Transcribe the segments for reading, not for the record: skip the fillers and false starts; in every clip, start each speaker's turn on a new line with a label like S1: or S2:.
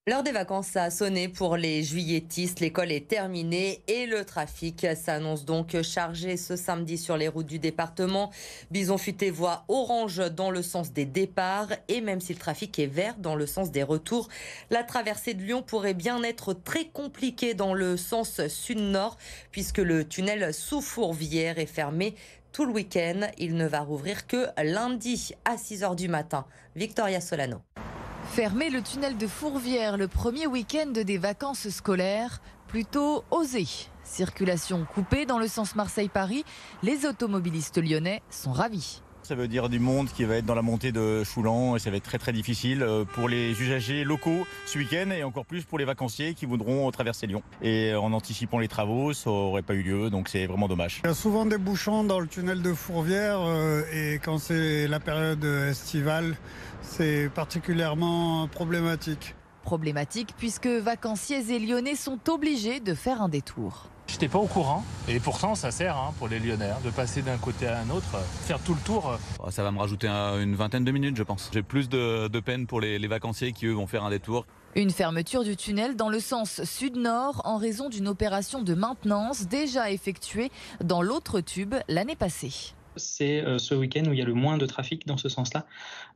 S1: L'heure des vacances a sonné pour les juilletistes. L'école est terminée et le trafic s'annonce donc chargé ce samedi sur les routes du département. Bison Futé voit orange dans le sens des départs et même si le trafic est vert dans le sens des retours, la traversée de Lyon pourrait bien être très compliquée dans le sens sud-nord puisque le tunnel sous Fourvière est fermé tout le week-end. Il ne va rouvrir que lundi à 6h du matin. Victoria Solano.
S2: Fermer le tunnel de Fourvière le premier week-end des vacances scolaires, plutôt osé. Circulation coupée dans le sens Marseille-Paris, les automobilistes lyonnais sont ravis.
S3: Ça veut dire du monde qui va être dans la montée de Choulan et ça va être très difficile pour les usagers locaux ce week-end et encore plus pour les vacanciers qui voudront traverser Lyon. Et en anticipant les travaux, ça n'aurait pas eu lieu, donc c'est vraiment dommage.
S4: Il y a souvent des bouchons dans le tunnel de Fourvière et quand c'est la période estivale, c'est particulièrement problématique.
S2: Problématique puisque vacanciers et lyonnais sont obligés de faire un détour.
S5: J'étais pas au courant et pourtant ça sert pour les Lyonnais de passer d'un côté à un autre, faire tout le tour.
S6: Ça va me rajouter une vingtaine de minutes je pense. J'ai plus de peine pour les vacanciers qui eux vont faire un détour.
S2: Une fermeture du tunnel dans le sens sud-nord en raison d'une opération de maintenance déjà effectuée dans l'autre tube l'année passée.
S7: C'est ce week-end où il y a le moins de trafic dans ce sens-là.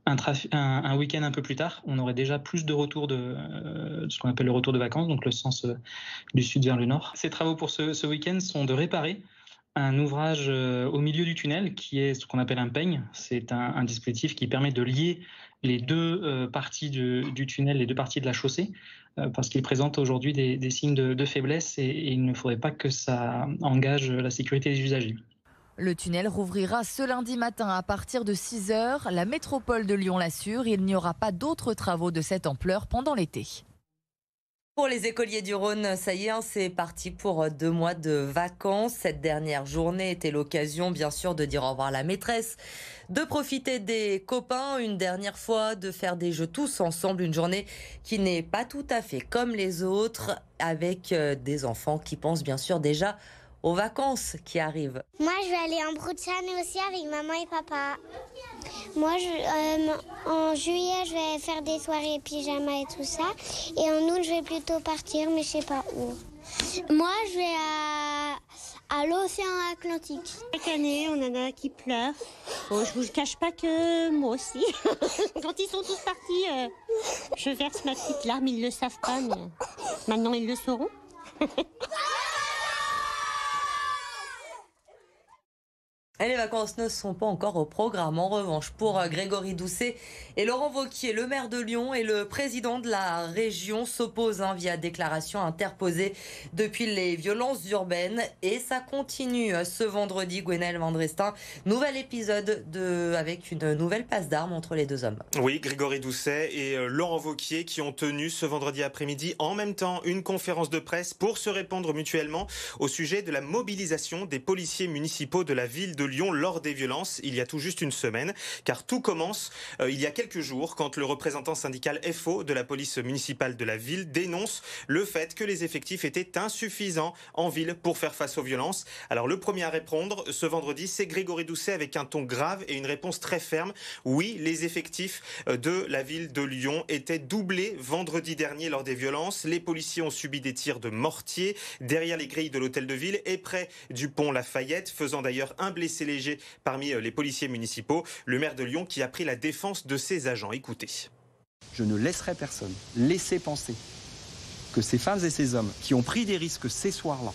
S7: Un week-end un peu plus tard, on aurait déjà plus de retour de ce qu'on appelle le retour de vacances, donc le sens du sud vers le nord. Ces travaux pour ce week-end sont de réparer un ouvrage au milieu du tunnel qui est ce qu'on appelle un peigne. C'est un dispositif qui permet de lier les deux parties du tunnel, les deux parties de la chaussée, parce qu'il présente aujourd'hui des signes de faiblesse et il ne faudrait pas que ça engage la sécurité des usagers.
S2: Le tunnel rouvrira ce lundi matin à partir de 6h. La métropole de Lyon l'assure, il n'y aura pas d'autres travaux de cette ampleur pendant l'été.
S1: Pour les écoliers du Rhône, ça y est, c'est parti pour 2 mois de vacances. Cette dernière journée était l'occasion, bien sûr, de dire au revoir à la maîtresse, de profiter des copains une dernière fois, de faire des jeux tous ensemble. Une journée qui n'est pas tout à fait comme les autres, avec des enfants qui pensent bien sûr déjà aux vacances qui arrivent.
S8: Moi, je vais aller en Bretagne aussi avec maman et papa. Moi, en juillet, je vais faire des soirées pyjama et tout ça. Et en août, je vais plutôt partir, mais je sais pas où. Moi, je vais à l'océan Atlantique.
S9: Chaque année, on en a qui pleurent. Bon, je vous cache pas que moi aussi. Quand ils sont tous partis, je verse ma petite larme. Ils le savent pas, mais maintenant ils le sauront.
S1: Et les vacances ne sont pas encore au programme. En revanche, pour Grégory Doucet et Laurent Wauquiez, le maire de Lyon et le président de la région s'opposent via déclaration interposée depuis les violences urbaines. Et ça continue ce vendredi, Gwenaël Vandrestin. Nouvel épisode avec une nouvelle passe d'armes entre les deux hommes.
S10: Oui, Grégory Doucet et Laurent Wauquiez qui ont tenu ce vendredi après-midi en même temps une conférence de presse pour se répondre mutuellement au sujet de la mobilisation des policiers municipaux de la ville de Lyon lors des violences il y a tout juste une semaine, car tout commence il y a quelques jours quand le représentant syndical FO de la police municipale de la ville dénonce le fait que les effectifs étaient insuffisants en ville pour faire face aux violences. Alors le premier à répondre ce vendredi, c'est Grégory Doucet avec un ton grave et une réponse très ferme. Oui, les effectifs de la ville de Lyon étaient doublés vendredi dernier lors des violences. Les policiers ont subi des tirs de mortier derrière les grilles de l'hôtel de ville et près du pont Lafayette, faisant d'ailleurs un blessé léger parmi les policiers municipaux. Le maire de Lyon qui a pris la défense de ses agents. Écoutez.
S11: Je ne laisserai personne laisser penser que ces femmes et ces hommes qui ont pris des risques ces soirs-là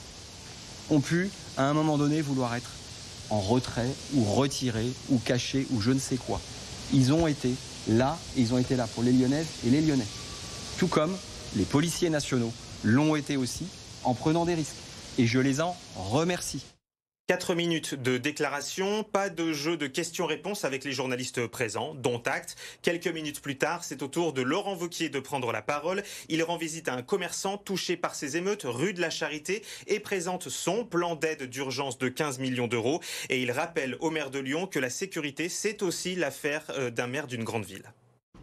S11: ont pu, à un moment donné, vouloir être en retrait ou retirés ou cachés ou je ne sais quoi. Ils ont été là et ils ont été là pour les Lyonnaises et les Lyonnais. Tout comme les policiers nationaux l'ont été aussi en prenant des risques. Et je les en remercie.
S10: 4 minutes de déclaration, pas de jeu de questions-réponses avec les journalistes présents, dont acte. Quelques minutes plus tard, c'est au tour de Laurent Wauquiez de prendre la parole. Il rend visite à un commerçant touché par ces émeutes, rue de la Charité, et présente son plan d'aide d'urgence de 15 millions d'euros. Et il rappelle au maire de Lyon que la sécurité, c'est aussi l'affaire d'un maire d'une grande ville.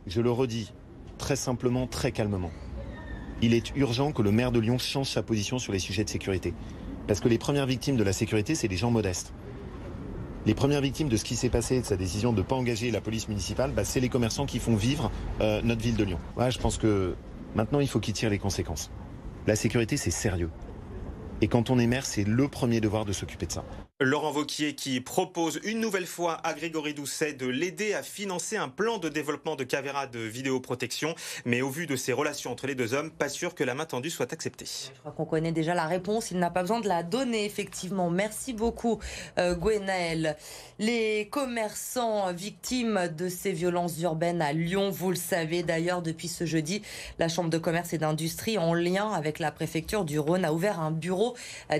S12: Je le redis, très simplement, très calmement. Il est urgent que le maire de Lyon change sa position sur les sujets de sécurité. Parce que les premières victimes de la sécurité, c'est les gens modestes. Les premières victimes de ce qui s'est passé, de sa décision de ne pas engager la police municipale, c'est les commerçants qui font vivre notre ville de Lyon. Ouais, je pense que Maintenant, il faut qu'ils tirent les conséquences. La sécurité, c'est sérieux. Et quand on est maire, c'est le premier devoir de s'occuper de ça.
S10: Laurent Wauquiez qui propose une nouvelle fois à Grégory Doucet de l'aider à financer un plan de développement de caméras de vidéoprotection. Mais au vu de ces relations entre les deux hommes, pas sûr que la main tendue soit acceptée.
S1: Je crois qu'on connaît déjà la réponse, il n'a pas besoin de la donner effectivement. Merci beaucoup Gwenaëlle. Les commerçants victimes de ces violences urbaines à Lyon, vous le savez d'ailleurs, depuis ce jeudi, la Chambre de commerce et d'industrie en lien avec la préfecture du Rhône a ouvert un bureau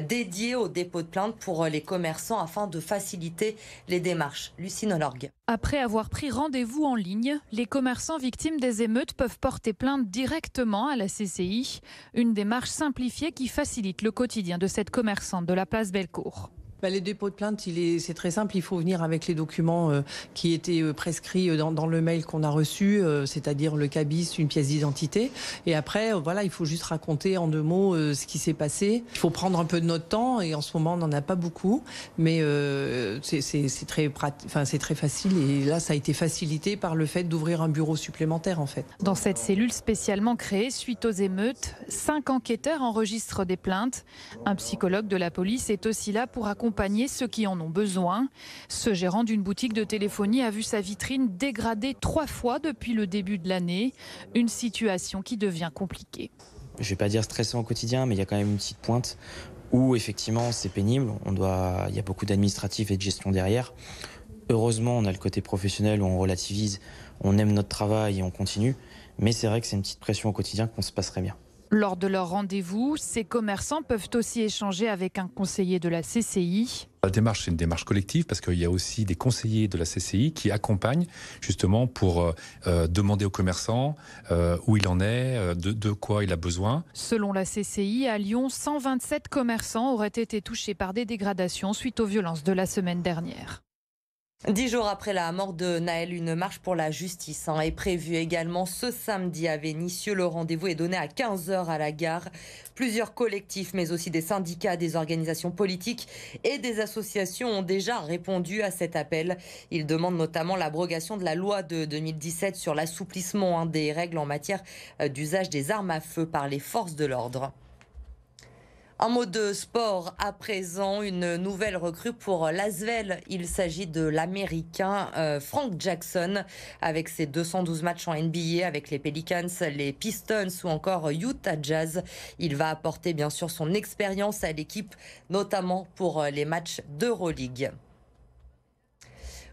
S1: dédié au dépôt de plainte pour les commerçants afin de faciliter les démarches. Lucine Olorgue.
S13: Après avoir pris rendez-vous en ligne, les commerçants victimes des émeutes peuvent porter plainte directement à la CCI. Une démarche simplifiée qui facilite le quotidien de cette commerçante de la place Bellecour.
S14: Les dépôts de plainte, c'est très simple. Il faut venir avec les documents qui étaient prescrits dans le mail qu'on a reçu, c'est-à-dire le cabis, une pièce d'identité. Et après, il faut juste raconter en 2 mots ce qui s'est passé. Il faut prendre un peu de notre temps et en ce moment, on n'en a pas beaucoup. Mais c'est très facile. Et là, ça a été facilité par le fait d'ouvrir un bureau supplémentaire, en fait.
S13: Dans cette cellule spécialement créée suite aux émeutes, 5 enquêteurs enregistrent des plaintes. Un psychologue de la police est aussi là pour accompagner ceux qui en ont besoin. Ce gérant d'une boutique de téléphonie a vu sa vitrine dégradée 3 fois depuis le début de l'année. Une situation qui devient compliquée.
S15: Je ne vais pas dire stressant au quotidien, mais il y a quand même une petite pointe où effectivement c'est pénible. Il y a beaucoup d'administratifs et de gestion derrière. Heureusement, on a le côté professionnel où on relativise, on aime notre travail et on continue. Mais c'est vrai que c'est une petite pression au quotidien qu'on se passerait bien.
S13: Lors de leur rendez-vous, ces commerçants peuvent aussi échanger avec un conseiller de la CCI.
S16: La démarche, c'est une démarche collective parce qu'il y a aussi des conseillers de la CCI qui accompagnent justement pour demander aux commerçants où il en est, de quoi il a besoin.
S13: Selon la CCI, à Lyon, 127 commerçants auraient été touchés par des dégradations suite aux violences de la semaine dernière.
S1: 10 jours après la mort de Naël, une marche pour la justice est prévue également ce samedi à Vénissieux. Le rendez-vous est donné à 15h à la gare. Plusieurs collectifs, mais aussi des syndicats, des organisations politiques et des associations ont déjà répondu à cet appel. Ils demandent notamment l'abrogation de la loi de 2017 sur l'assouplissement des règles en matière d'usage des armes à feu par les forces de l'ordre. Un mot de sport à présent, une nouvelle recrue pour l'Asvel. Il s'agit de l'Américain Frank Jackson. Avec ses 212 matchs en NBA avec les Pelicans, les Pistons ou encore Utah Jazz, il va apporter bien sûr son expérience à l'équipe, notamment pour les matchs d'Euroleague.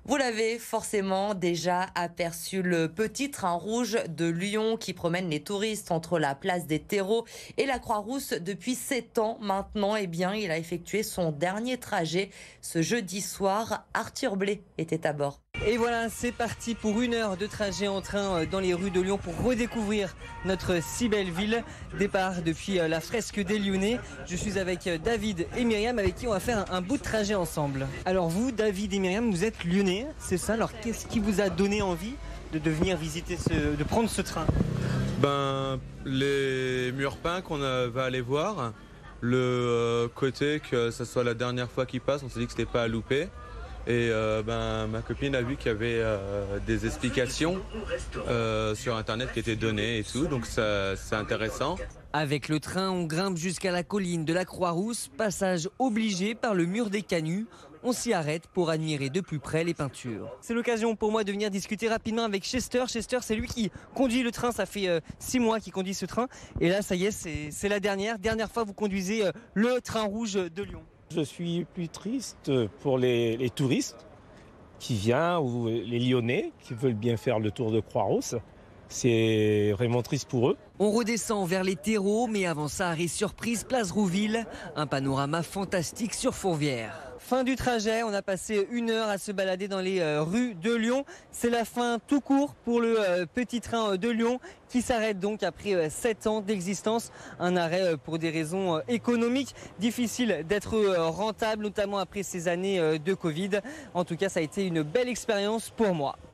S1: Vous l'avez forcément déjà aperçu, le petit train rouge de Lyon qui promène les touristes entre la place des Terreaux et la Croix-Rousse depuis 7 ans maintenant. Il a effectué son dernier trajet ce jeudi soir. Arthur Blé était à bord.
S17: Et voilà, c'est parti pour 1 heure de trajet en train dans les rues de Lyon pour redécouvrir notre si belle ville. Départ depuis la fresque des Lyonnais. Je suis avec David et Myriam avec qui on va faire un bout de trajet ensemble. Alors vous, David et Myriam, vous êtes lyonnais, c'est ça? Alors qu'est-ce qui vous a donné envie de venir visiter, de prendre ce train?
S6: Les murs peints qu'on va aller voir, le côté que ça soit la dernière fois qu'il passe, on s'est dit que c'était pas à louper. Et ma copine a vu qu'il y avait des explications sur internet qui étaient données et tout, donc c'est intéressant.
S17: Avec le train, on grimpe jusqu'à la colline de la Croix-Rousse, passage obligé par le mur des Canuts. On s'y arrête pour admirer de plus près les peintures. C'est l'occasion pour moi de venir discuter rapidement avec Chester. Chester, c'est lui qui conduit le train, ça fait 6 mois qu'il conduit ce train. Et là, ça y est, c'est la dernière fois vous conduisez le train rouge de Lyon.
S18: Je suis plus triste pour les touristes qui viennent ou les Lyonnais qui veulent bien faire le tour de Croix-Rousse. C'est vraiment triste pour eux.
S17: On redescend vers les terreaux, mais avant ça, arrêt surprise, place Rouville. Un panorama fantastique sur Fourvière. Fin du trajet, on a passé 1 heure à se balader dans les rues de Lyon. C'est la fin tout court pour le petit train de Lyon qui s'arrête donc après 7 ans d'existence. Un arrêt pour des raisons économiques. Difficile d'être rentable, notamment après ces années de Covid. En tout cas, ça a été une belle expérience pour moi.